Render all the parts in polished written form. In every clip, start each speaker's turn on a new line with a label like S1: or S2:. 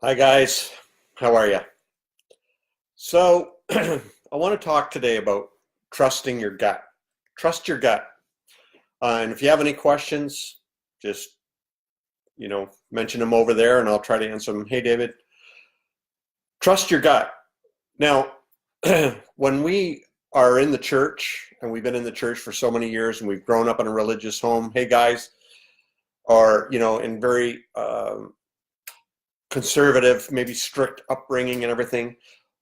S1: Hi guys, how are you? So I want to talk today about trusting your gut. Trust your gut. And if you have any questions, just mention them over there, and I'll try to answer them. Hey David, trust your gut. Now, when we are in the church, and we've been in the church for so many years, and we've grown up in a religious home, hey guys, or in very conservative, maybe strict upbringing and everything.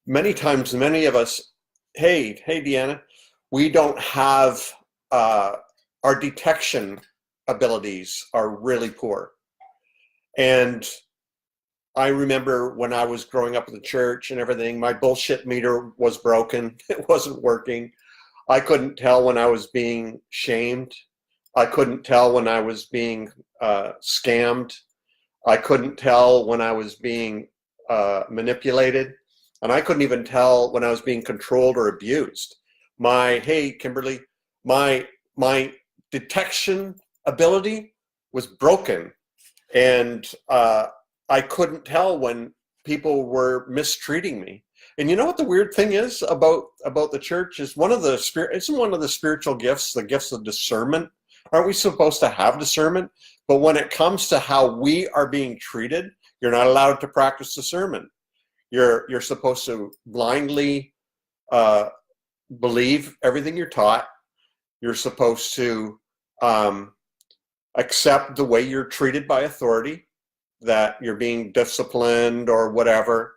S1: Many times, many of us, hey, Deanna, we don't have our detection abilities are really poor. And I remember when I was growing up in the church and everything, my bullshit meter was broken. It wasn't working. I couldn't tell when I was being shamed. I couldn't tell when I was being scammed. I couldn't tell when I was being manipulated, and I couldn't even tell when I was being controlled or abused. Hey, Kimberly, my detection ability was broken, and I couldn't tell when people were mistreating me. And you know what the weird thing is about the church is isn't one of the spiritual gifts, the gifts of discernment. Aren't we supposed to have discernment? But when it comes to how we are being treated, you're not allowed to practice discernment. You're supposed to blindly believe everything you're taught. You're supposed to accept the way you're treated by authority, that you're being disciplined or whatever,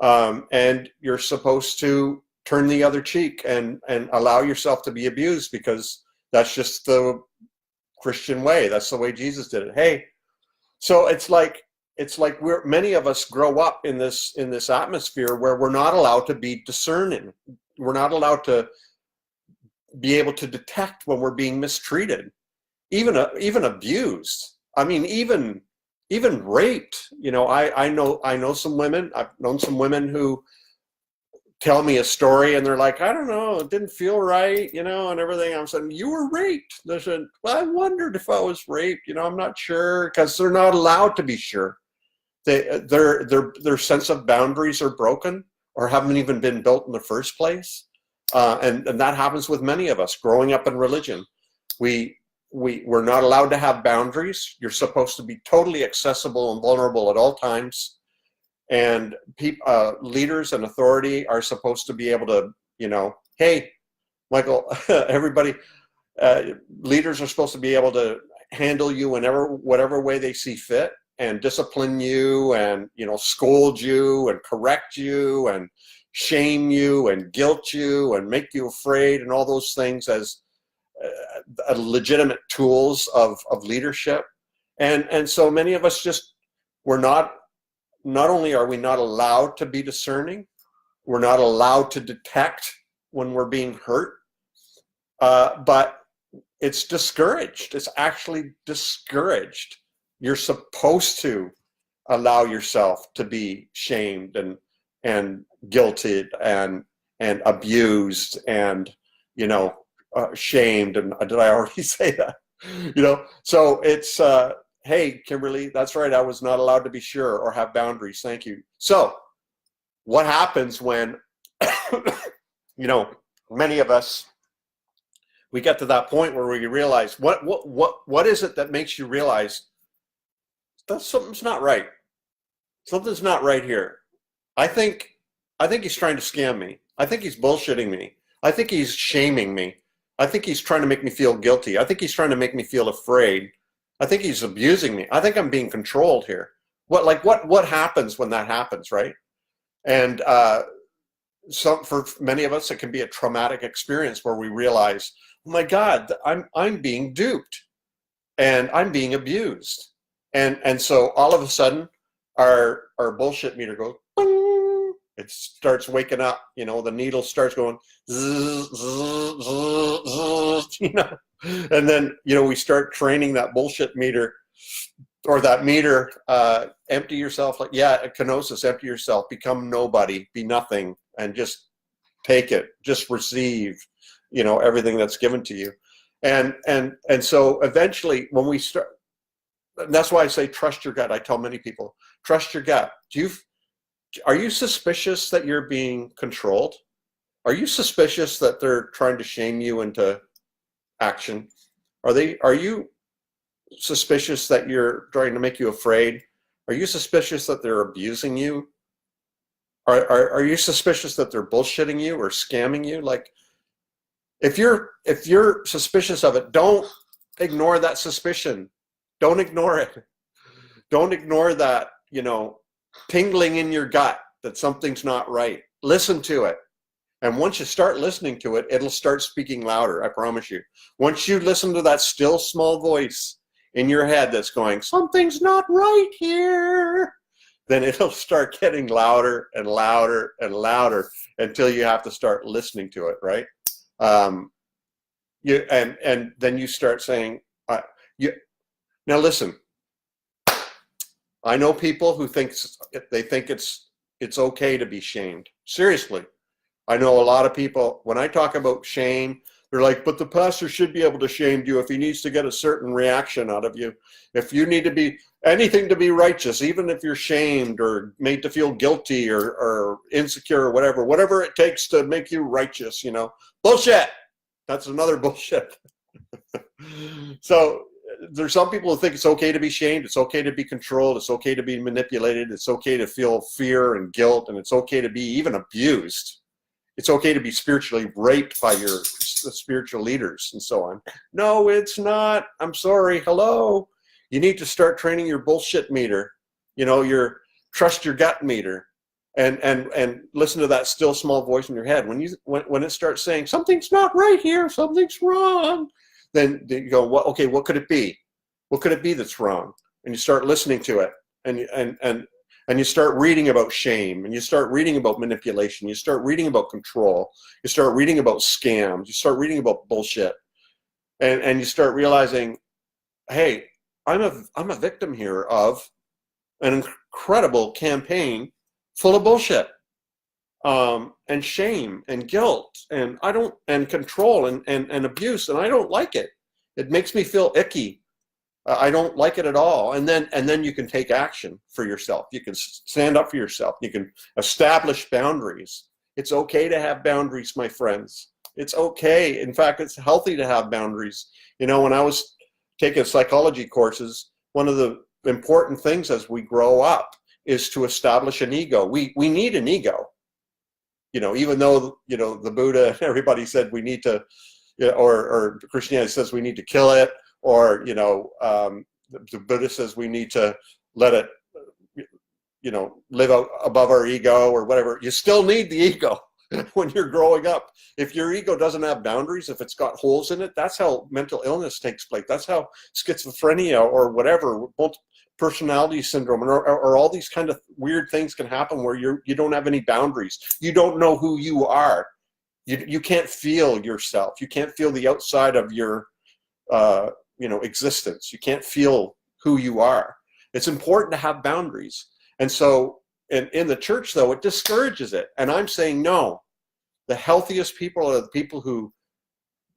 S1: and you're supposed to turn the other cheek and allow yourself to be abused, because that's just the Christian way. That's the way Jesus did it. Hey, so it's like many of us grow up in this atmosphere where we're not allowed to be discerning. We're not allowed to be able to detect when we're being mistreated, even abused. I mean, even raped. I know some women. I've known some women who tell me a story and they're like, I don't know, it didn't feel right, and everything. I'm saying, you were raped. They said, well, I wondered if I was raped. I'm not sure, because they're not allowed to be sure. Their sense of boundaries are broken or haven't even been built in the first place. And that happens with many of us growing up in religion. We're not allowed to have boundaries. You're supposed to be totally accessible and vulnerable at all times. And leaders and authority are supposed to be able to, hey, Michael, everybody, leaders are supposed to be able to handle you whatever way they see fit, and discipline you, and scold you and correct you and shame you and guilt you and make you afraid, and all those things as legitimate tools of leadership. And so many of us we're not only are we not allowed to be discerning, we're not allowed to detect when we're being hurt, but it's discouraged. It's actually discouraged. You're supposed to allow yourself to be shamed and guilted and abused and shamed. And did I already say that? So it's hey, Kimberly, that's right. I was not allowed to be sure or have boundaries. Thank you. So what happens when, many of us, we get to that point where we realize what is it that makes you realize that something's not right? Something's not right here. I think he's trying to scam me. I think he's bullshitting me. I think he's shaming me. I think he's trying to make me feel guilty. I think he's trying to make me feel afraid. I think he's abusing me. I think I'm being controlled here. What happens when that happens, right? And for many of us, it can be a traumatic experience where we realize, oh my God, I'm being duped, and I'm being abused, and so all of a sudden, our bullshit meter goes, bing. It starts waking up. The needle starts going, zzz, zzz, zzz, zzz, and then we start training that bullshit meter, or that meter. Empty yourself, kenosis. Empty yourself, become nobody, be nothing, and just take it, just receive, everything that's given to you. And so eventually, when we start, that's why I say trust your gut. I tell many people, trust your gut. Are you suspicious that you're being controlled? Are you suspicious that they're trying to shame you into action? Are you suspicious that you're trying to make you afraid? Are you suspicious that they're abusing you? Are you suspicious that they're bullshitting you or scamming you? Like, if you're suspicious of it, don't ignore that suspicion. Don't ignore it. Don't ignore that, tingling in your gut that something's not right. Listen to it. And once you start listening to it, it'll start speaking louder, I promise you. Once you listen to that still small voice in your head that's going, something's not right here, then it'll start getting louder and louder and louder until you have to start listening to it, right? And then you start saying, now listen, I know people who think it's okay to be shamed. Seriously. I know a lot of people, when I talk about shame, they're like, but the pastor should be able to shame you if he needs to get a certain reaction out of you. If you need to be anything to be righteous, even if you're shamed or made to feel guilty or insecure or whatever it takes to make you righteous, bullshit. That's another bullshit. So there's some people who think it's okay to be shamed. It's okay to be controlled. It's okay to be manipulated. It's okay to feel fear and guilt. And it's okay to be even abused. It's okay to be spiritually raped by your spiritual leaders and so on. No, it's not. I'm sorry. Hello. You need to start training your bullshit meter, your trust your gut meter, and listen to that still small voice in your head. When it starts saying something's not right here, something's wrong, then you go, well, okay, what could it be? What could it be that's wrong? And you start listening to it, and you start reading about shame, and you start reading about manipulation, you start reading about control, you start reading about scams, you start reading about bullshit, and you start realizing, hey, I'm a victim here of an incredible campaign full of bullshit, and shame and guilt and control and abuse, and I don't like it. It makes me feel icky. I don't like it at all. And then you can take action for yourself. You can stand up for yourself. You can establish boundaries. It's okay to have boundaries, my friends. It's okay. In fact, it's healthy to have boundaries. When I was taking psychology courses, one of the important things as we grow up is to establish an ego. We need an ego. Even though, the Buddha and everybody said we need to, or Christianity says we need to kill it, or the Buddha says we need to let it live out above our ego or whatever. You still need the ego when you're growing up. If your ego doesn't have boundaries, if it's got holes in it, that's how mental illness takes place. That's how schizophrenia or whatever, personality syndrome or all these kind of weird things can happen where you don't have any boundaries. You don't know who you are. You can't feel yourself. You can't feel the outside of your existence. You can't feel who you are. It's important to have boundaries. And so in the church, though, it discourages it. And I'm saying no. The healthiest people are the people who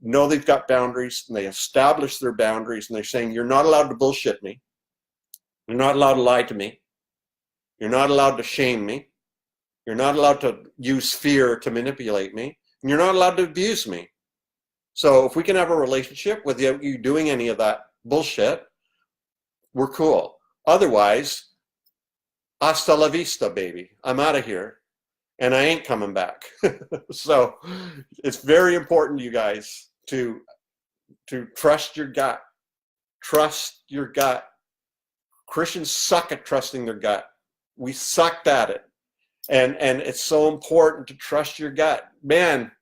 S1: know they've got boundaries, and they establish their boundaries, and they're saying, you're not allowed to bullshit me. You're not allowed to lie to me. You're not allowed to shame me. You're not allowed to use fear to manipulate me. And you're not allowed to abuse me. So if we can have a relationship without you doing any of that bullshit, we're cool. Otherwise, hasta la vista, baby. I'm out of here. And I ain't coming back. So it's very important, you guys, to trust your gut. Trust your gut. Christians suck at trusting their gut. We sucked at it. And it's so important to trust your gut. Man,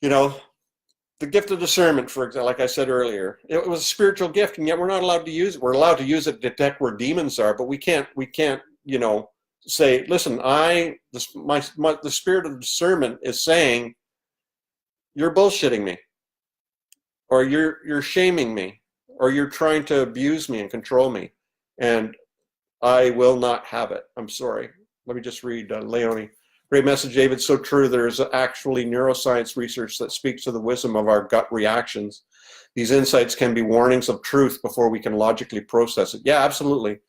S1: the gift of discernment, for example, like I said earlier, it was a spiritual gift, and yet we're not allowed to use it. We're allowed to use it to detect where demons are, but we can't, say, listen, the spirit of discernment is saying, you're bullshitting me, or you're shaming me, or you're trying to abuse me and control me, and I will not have it. I'm sorry. Let me just read Leonie. Great message, David. So true. There's actually neuroscience research that speaks to the wisdom of our gut reactions. these insights can be warnings of truth before we can logically process it. Yeah, absolutely.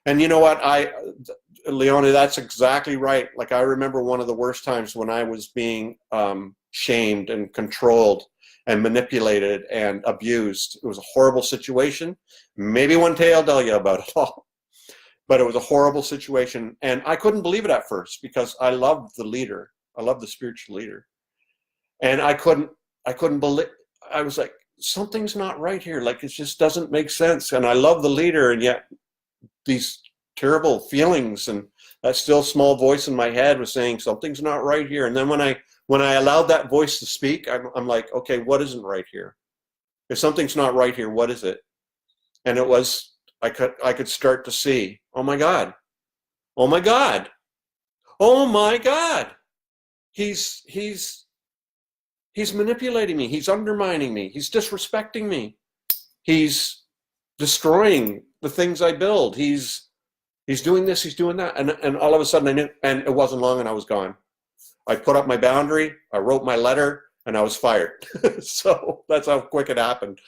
S1: And you know what, Leonie, that's exactly right. Like, I remember one of the worst times when I was being shamed and controlled and manipulated and abused. It was a horrible situation. Maybe one day I'll tell you about it all. But it was a horrible situation. And I couldn't believe it at first because I loved the leader. I loved the spiritual leader. And I couldn't believe, I was like, something's not right here. Like, it just doesn't make sense. And I love the leader, and yet these terrible feelings and that still small voice in my head was saying something's not right here. And then when I allowed that voice to speak, I'm like, okay, what isn't right here? If something's not right here, what is it? And it was, I could start to see, oh my God, oh my God, oh my God, he's manipulating me, he's undermining me, he's disrespecting me, he's destroying the things I build, he's doing this, he's doing that. And all of a sudden I knew, and it wasn't long and I was gone. I put up my boundary, I wrote my letter, and I was fired. So that's how quick it happened.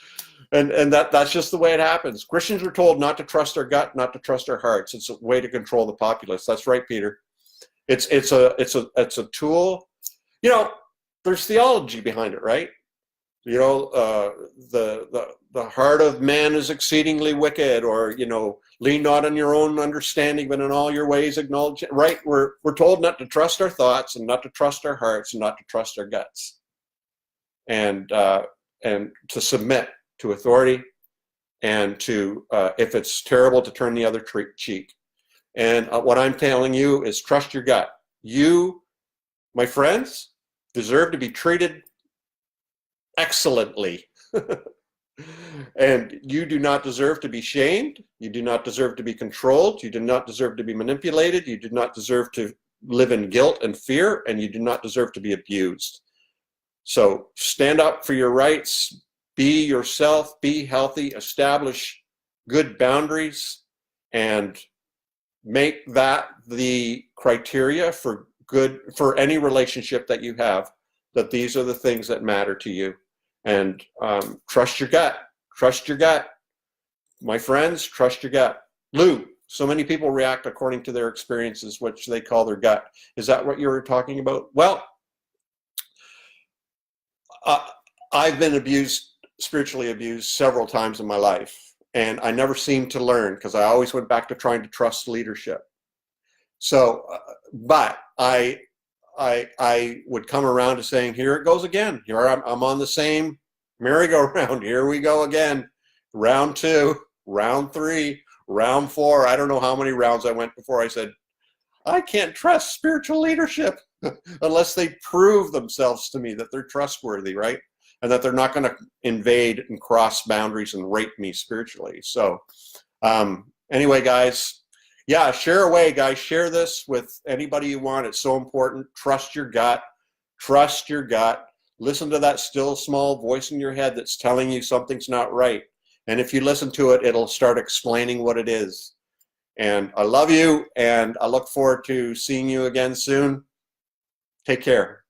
S1: And that's just the way it happens. Christians are told not to trust our gut, not to trust our hearts. It's a way to control the populace. That's right, Peter. It's a tool. You know, there's theology behind it, right? You know, the heart of man is exceedingly wicked, or, you know, lean not on your own understanding, but in all your ways acknowledge it. Right? We're told not to trust our thoughts, and not to trust our hearts, and not to trust our guts, and to submit to authority, and to if it's terrible, to turn the other cheek. And what I'm telling you is, trust your gut. You, my friends, deserve to be treated excellently. And you do not deserve to be shamed. You do not deserve to be controlled. You do not deserve to be manipulated. You do not deserve to live in guilt and fear, and you do not deserve to be abused. So stand up for your rights, be yourself, be healthy, establish good boundaries, and make that the criteria for any relationship that you have, that these are the things that matter to you. And trust your gut. Trust your gut. My friends, trust your gut. Lou, so many people react according to their experiences, which they call their gut. Is that what you were talking about? Well, I've been abused, spiritually abused, several times in my life. And I never seemed to learn, because I always went back to trying to trust leadership. So, but I would come around to saying, here it goes again. Here I'm on the same merry-go-round. Here we go again. Round 2, round 3, round 4. I don't know how many rounds I went before I said, I can't trust spiritual leadership unless they prove themselves to me that they're trustworthy, right? And that they're not going to invade and cross boundaries and rape me spiritually. So anyway, guys, yeah, share away, guys. Share this with anybody you want. It's so important. Trust your gut. Trust your gut. Listen to that still small voice in your head that's telling you something's not right. And if you listen to it, it'll start explaining what it is. And I love you, and I look forward to seeing you again soon. Take care.